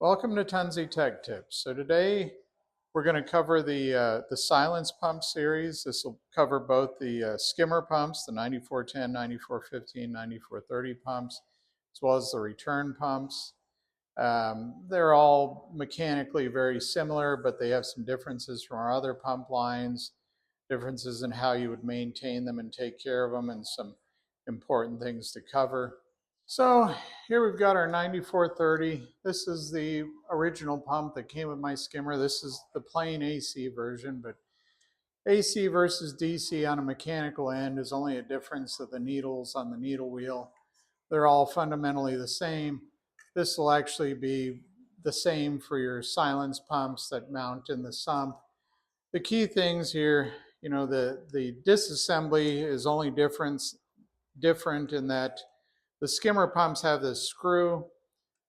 Welcome to Tunze Tech Tips. So today we're going to cover the silence pump series. This will cover both the skimmer pumps, the 9410, 9415, 9430 pumps, as well as the return pumps. They're all mechanically very similar, but they have some differences from our other pump lines, differences in how you would maintain them and take care of them, and some important things to cover. So here we've got our 9430. This is the original pump that came with my skimmer. This is the plain AC version, but AC versus DC on a mechanical end is only a difference of the needles on the needle wheel. They're all fundamentally the same. This will actually be the same for your silence pumps that mount in the sump. The key things here, the disassembly is only different in that the skimmer pumps have this screw.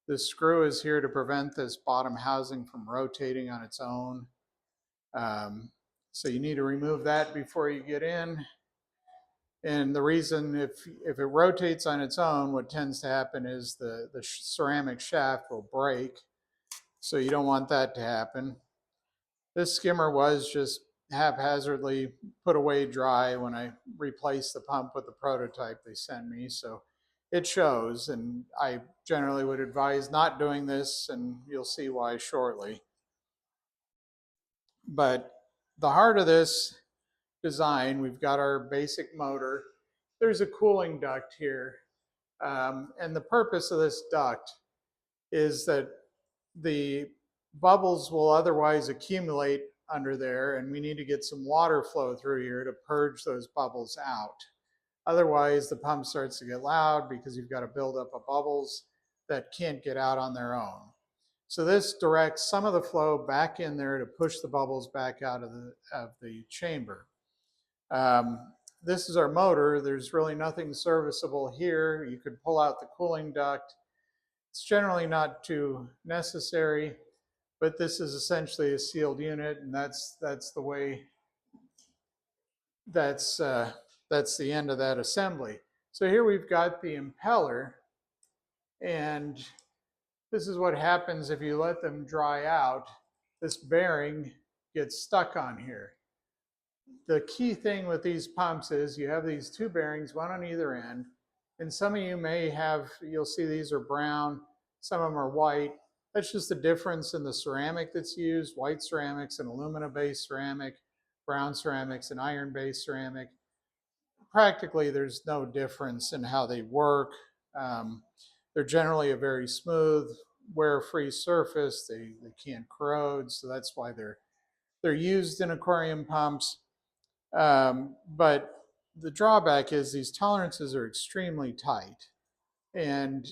This screw is here to prevent this bottom housing from rotating on its own. So you need to remove that before you get in. And the reason, if it rotates on its own, what tends to happen is the ceramic shaft will break. So you don't want that to happen. This skimmer was just haphazardly put away dry when I replaced the pump with the prototype they sent me. So it shows, and I generally would advise not doing this, and you'll see why shortly. But the heart of this design, we've got our basic motor. There's a cooling duct here. And the purpose of this duct is that the bubbles will otherwise accumulate under there, and we need to get some water flow through here to purge those bubbles out. Otherwise, the pump starts to get loud because you've got a buildup of bubbles that can't get out on their own. So this directs some of the flow back in there to push the bubbles back out of the chamber. This is our motor. There's really nothing serviceable here. You could pull out the cooling duct. It's generally not too necessary, but this is essentially a sealed unit, and that's the way. That's the end of that assembly. So here we've got the impeller, and this is what happens if you let them dry out. This bearing gets stuck on here. The key thing with these pumps is you have these two bearings, one on either end, and some of you may have, you'll see these are brown, some of them are white. That's just the difference in the ceramic that's used. White ceramics and aluminum-based ceramic, brown ceramics and iron-based ceramic. Practically, there's no difference in how they work. They're generally a very smooth, wear-free surface. They can't corrode, so that's why they're used in aquarium pumps. But the drawback is these tolerances are extremely tight, and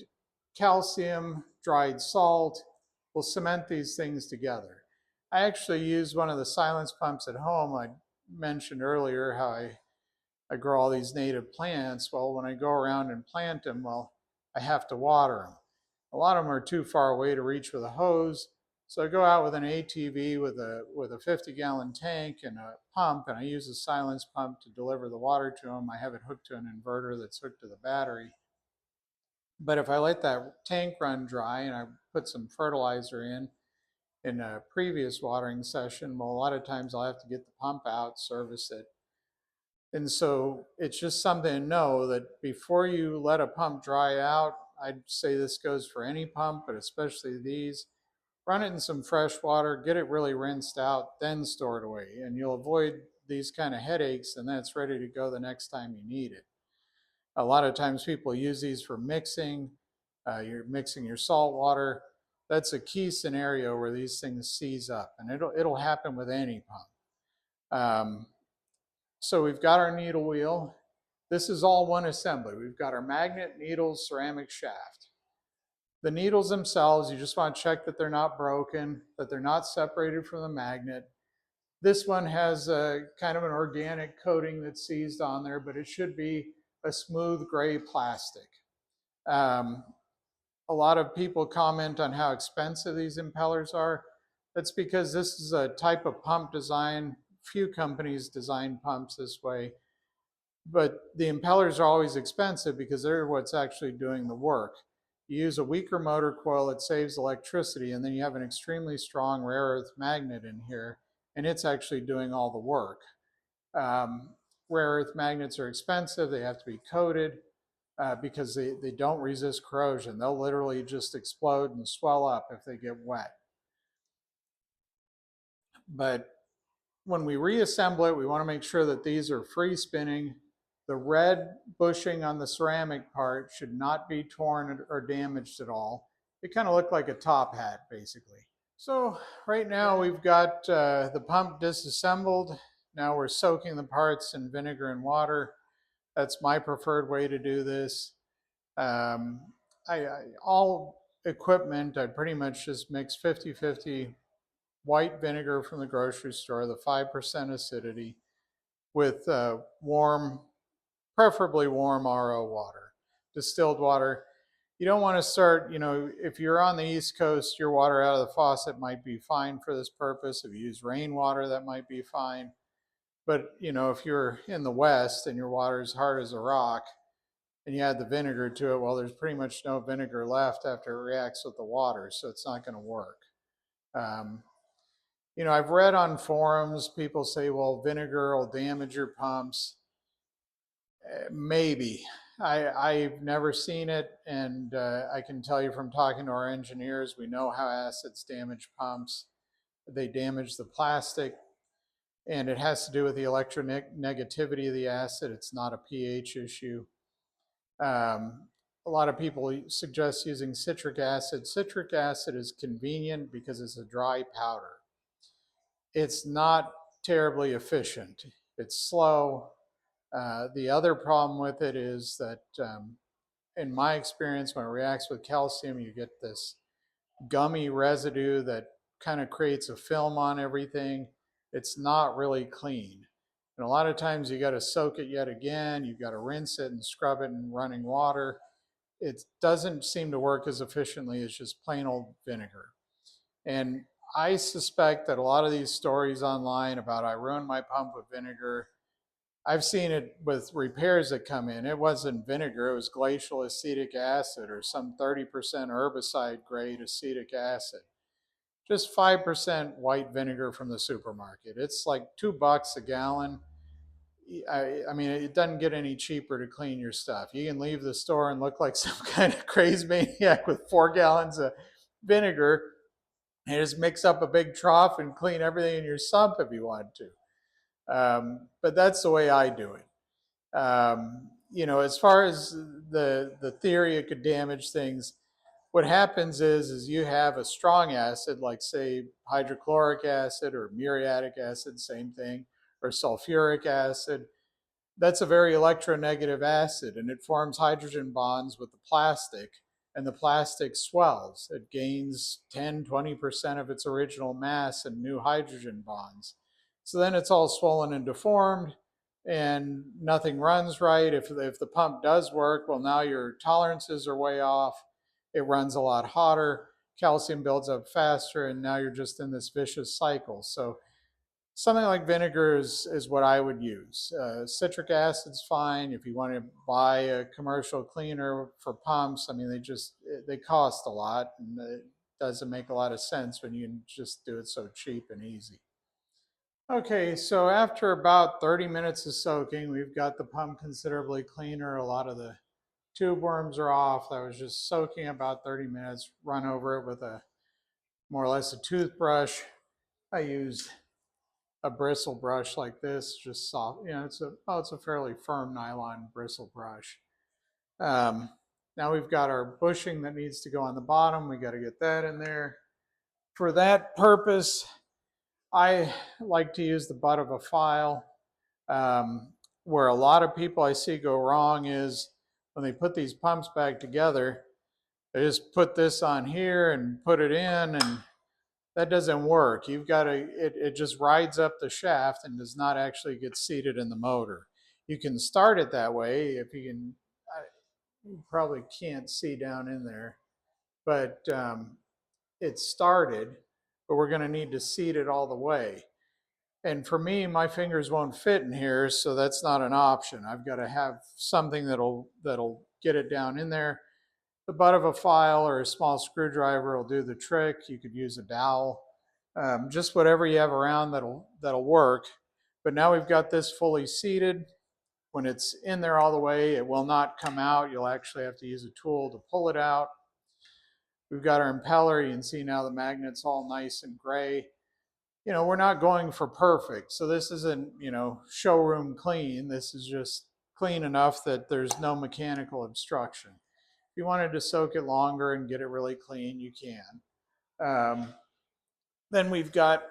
calcium, dried salt will cement these things together. I actually use one of the silence pumps at home. I mentioned earlier how I grow all these native plants. Well, when I go around and plant them, well, I have to water them. A lot of them are too far away to reach with a hose. So I go out with an ATV with a 50-gallon tank and a pump, and I use a silence pump to deliver the water to them. I have it hooked to an inverter that's hooked to the battery. But if I let that tank run dry and I put some fertilizer in a previous watering session, well, a lot of times I'll have to get the pump out, service it. And so it's just something to know that before you let a pump dry out, I'd say this goes for any pump, but especially these, run it in some fresh water, get it really rinsed out, then store it away. And you'll avoid these kind of headaches, and then it's ready to go the next time you need it. A lot of times people use these for mixing. You're mixing your salt water. That's a key scenario where these things seize up, and it'll happen with any pump. So we've got our needle wheel. This is all one assembly. We've got our magnet, needles, ceramic shaft. The needles themselves, you just want to check that they're not broken, that they're not separated from the magnet. This one has a kind of an organic coating that's seized on there, but it should be a smooth gray plastic. A lot of people comment on how expensive these impellers are. That's because this is a type of pump design. Few companies design pumps this way, but the impellers are always expensive because they're what's actually doing the work. You use a weaker motor coil, it saves electricity, and then you have an extremely strong rare earth magnet in here, and it's actually doing all the work. Rare earth magnets are expensive, they have to be coated because they don't resist corrosion. They'll literally just explode and swell up if they get wet. But when we reassemble it, we want to make sure that these are free spinning. The red bushing on the ceramic part should not be torn or damaged at all. They kind of look like a top hat, basically. So right now we've got the pump disassembled. Now we're soaking the parts in vinegar and water. That's my preferred way to do this. All equipment, I pretty much just mix 50-50 white vinegar from the grocery store, the 5% acidity, with warm, preferably warm RO water, distilled water. You don't want to start, if you're on the East Coast, your water out of the faucet might be fine for this purpose. If you use rainwater, that might be fine. But, if you're in the West and your water is hard as a rock and you add the vinegar to it, well, there's pretty much no vinegar left after it reacts with the water, so it's not going to work. I've read on forums, people say, well, vinegar will damage your pumps. Maybe. I've never seen it, and I can tell you from talking to our engineers, we know how acids damage pumps. They damage the plastic, and it has to do with the electronegativity of the acid. It's not a pH issue. A lot of people suggest using citric acid. Citric acid is convenient because it's a dry powder. It's not terribly efficient. It's slow. The other problem with it is that, in my experience, when it reacts with calcium, you get this gummy residue that kind of creates a film on everything. It's not really clean. And a lot of times you got to soak it yet again. You've got to rinse it and scrub it in running water. It doesn't seem to work as efficiently as just plain old vinegar. And I suspect that a lot of these stories online about I ruined my pump with vinegar, I've seen it with repairs that come in. It wasn't vinegar, it was glacial acetic acid or some 30% herbicide grade acetic acid. Just 5% white vinegar from the supermarket. It's like $2 a gallon. I mean, it doesn't get any cheaper to clean your stuff. You can leave the store and look like some kind of crazy maniac with 4 gallons of vinegar and just mix up a big trough and clean everything in your sump if you want to. But that's the way I do it. As far as the theory it could damage things, what happens is you have a strong acid, like say hydrochloric acid or muriatic acid, same thing, or sulfuric acid. That's a very electronegative acid, and it forms hydrogen bonds with the plastic, and the plastic swells. It gains 10-20% of its original mass in new hydrogen bonds. So then it's all swollen and deformed, and nothing runs right. If the pump does work, well, now your tolerances are way off. It runs a lot hotter, calcium builds up faster, and now you're just in this vicious cycle. So something like vinegar is what I would use. Citric acid's fine. If you want to buy a commercial cleaner for pumps, I mean, they cost a lot, and it doesn't make a lot of sense when you can just do it so cheap and easy. Okay, so after about 30 minutes of soaking, we've got the pump considerably cleaner. A lot of the tube worms are off. That was just soaking about 30 minutes. Run over it with more or less a toothbrush. I used a bristle brush like this, just soft. It's a fairly firm nylon bristle brush. Now we've got our bushing that needs to go on the bottom. We got to get that in there. For that purpose, I like to use the butt of a file. Where a lot of people I see go wrong is when they put these pumps back together, they just put this on here and put it in, and that doesn't work. You've got to, it just rides up the shaft and does not actually get seated in the motor. You can start it that way if you can. You probably can't see down in there, but it's started, but we're going to need to seat it all the way. And for me, my fingers won't fit in here, so that's not an option. I've got to have something that'll get it down in there. The butt of a file or a small screwdriver will do the trick. You could use a dowel, just whatever you have around that'll work. But now we've got this fully seated. When it's in there all the way, it will not come out. You'll actually have to use a tool to pull it out. We've got our impeller. You can see now the magnet's all nice and gray. You know, we're not going for perfect. So this isn't, you know, showroom clean. This is just clean enough that there's no mechanical obstruction. If you wanted to soak it longer and get it really clean, you can. Then we've got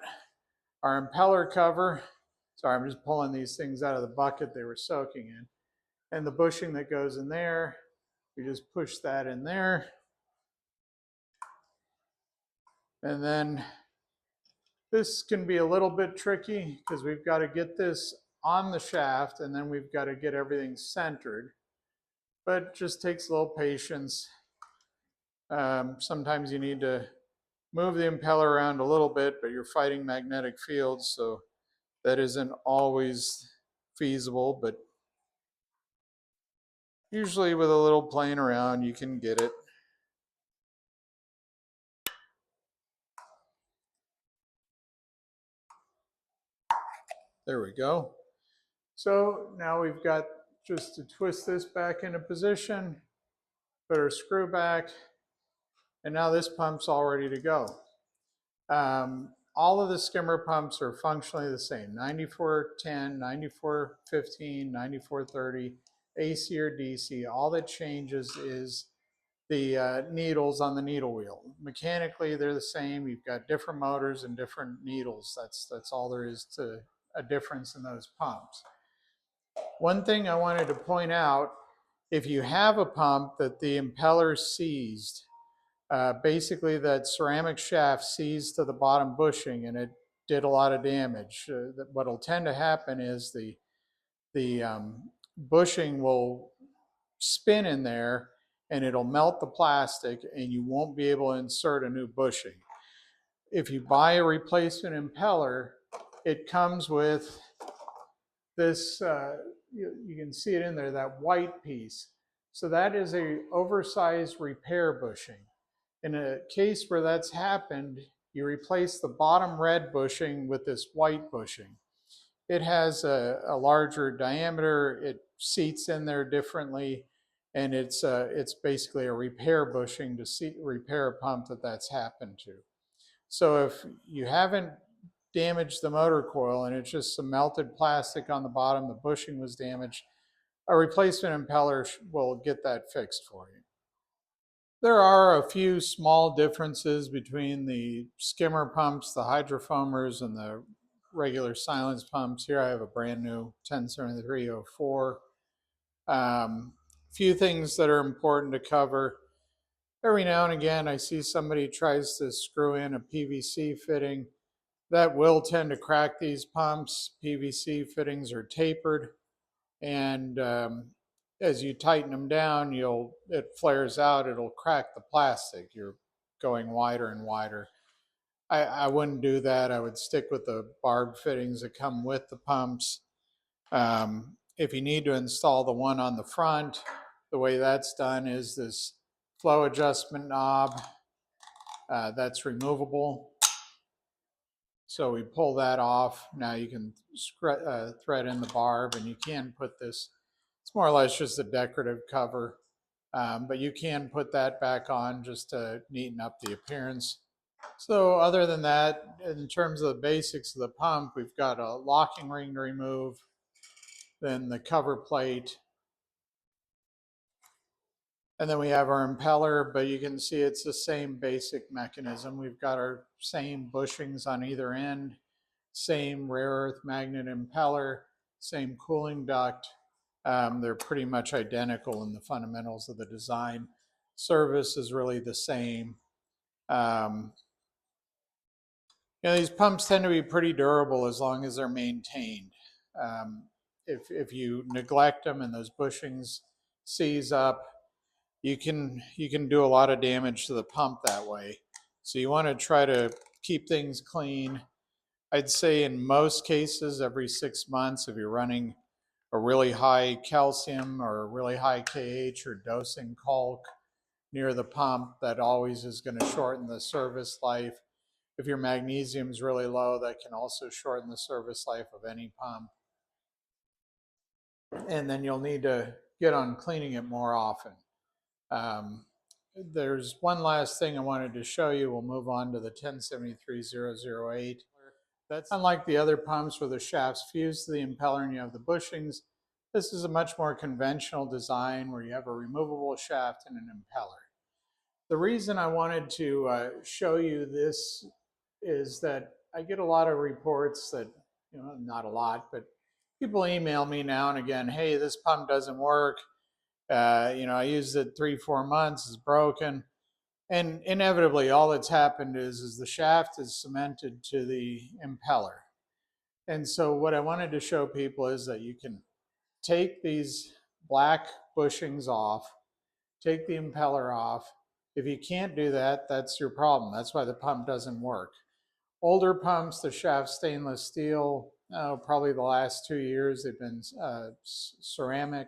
our impeller cover. Sorry, I'm just pulling these things out of the bucket they were soaking in. And the bushing that goes in there, we just push that in there. And then this can be a little bit tricky because we've got to get this on the shaft and then we've got to get everything centered. But it just takes a little patience. Sometimes you need to move the impeller around a little bit, but you're fighting magnetic fields, so that isn't always feasible, but usually with a little playing around, you can get it. There we go. So now we've got just to twist this back into position, put our screw back, and now this pump's all ready to go. All of the skimmer pumps are functionally the same: 9410, 9415, 9430, AC or DC. All that changes is the needles on the needle wheel. Mechanically, they're the same. You've got different motors and different needles. That's all there is to a difference in those pumps. One thing I wanted to point out, if you have a pump that the impeller seized, basically that ceramic shaft seized to the bottom bushing and it did a lot of damage. What will tend to happen is the bushing will spin in there and it'll melt the plastic and you won't be able to insert a new bushing. If you buy a replacement impeller, it comes with this, you can see it in there, that white piece. So that is a oversized repair bushing. In a case where that's happened, you replace the bottom red bushing with this white bushing. It has a larger diameter, it seats in there differently, and it's basically a repair bushing to repair a pump that's happened to. So if you haven't damaged the motor coil and it's just some melted plastic on the bottom, the bushing was damaged, a replacement impeller will get that fixed for you. There are a few small differences between the skimmer pumps, the hydrofoamers, and the regular silence pumps. Here I have a brand new 107304. Few things that are important to cover. Every now and again, I see somebody tries to screw in a PVC fitting. That will tend to crack these pumps. PVC fittings are tapered, and as you tighten them down, it flares out. It'll crack the plastic. You're going wider and wider. I wouldn't do that. I would stick with the barbed fittings that come with the pumps. If you need to install the one on the front, the way that's done is this flow adjustment knob. That's removable. So we pull that off. Now you can thread in the barb, and you can put this, it's more or less just a decorative cover, but you can put that back on just to neaten up the appearance. So other than that, in terms of the basics of the pump, we've got a locking ring to remove, then the cover plate, and then we have our impeller, but you can see it's the same basic mechanism. We've got our same bushings on either end, same rare earth magnet impeller, same cooling duct. They're pretty much identical in the fundamentals of the design. Service is really the same. These pumps tend to be pretty durable as long as they're maintained. If you neglect them and those bushings seize up, you can do a lot of damage to the pump that way. So you want to try to keep things clean. I'd say in most cases, every 6 months, if you're running a really high calcium or a really high KH or dosing caulk, near the pump, that always is going to shorten the service life. If your magnesium is really low, that can also shorten the service life of any pump. And then you'll need to get on cleaning it more often. There's one last thing I wanted to show you. We'll move on to the 1073008. That's unlike the other pumps where the shafts fuse to the impeller and you have the bushings. This is a much more conventional design where you have a removable shaft and an impeller. The reason I wanted to show you this is that I get a lot of reports that, not a lot, but people email me now and again, hey, this pump doesn't work. I used it 3-4 months, it's broken. And inevitably, all that's happened is the shaft is cemented to the impeller. And so what I wanted to show people is that you can take these black bushings off, take the impeller off. If you can't do that, that's your problem. That's why the pump doesn't work. Older pumps, the shaft stainless steel, probably the last 2 years, they've been ceramic.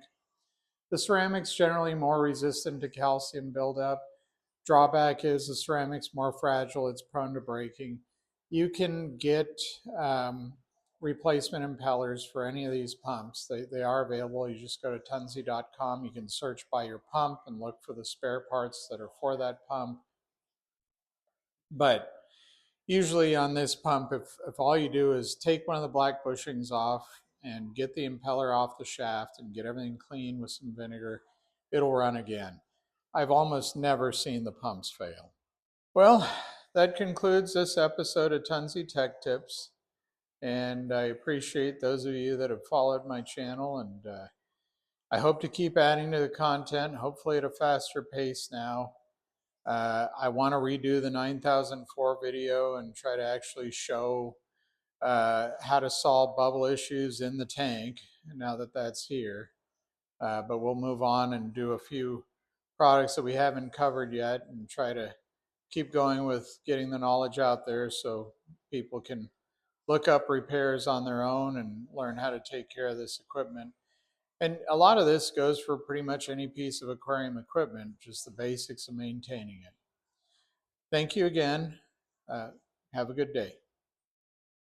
The ceramic's generally more resistant to calcium buildup. Drawback is the ceramic's more fragile, it's prone to breaking. You can get replacement impellers for any of these pumps. They are available. You just go to tunze.com. You can search by your pump and look for the spare parts that are for that pump. But usually on this pump, if all you do is take one of the black bushings off and get the impeller off the shaft and get everything clean with some vinegar, it'll run again. I've almost never seen the pumps fail. Well, that concludes this episode of Tunze Tech Tips. And I appreciate those of you that have followed my channel. And I hope to keep adding to the content, hopefully at a faster pace now. I want to redo the 9004 video and try to actually show how to solve bubble issues in the tank now that that's here. But we'll move on and do a few products that we haven't covered yet and try to keep going with getting the knowledge out there so people can look up repairs on their own and learn how to take care of this equipment. And a lot of this goes for pretty much any piece of aquarium equipment, just the basics of maintaining it. Thank you again. Have a good day.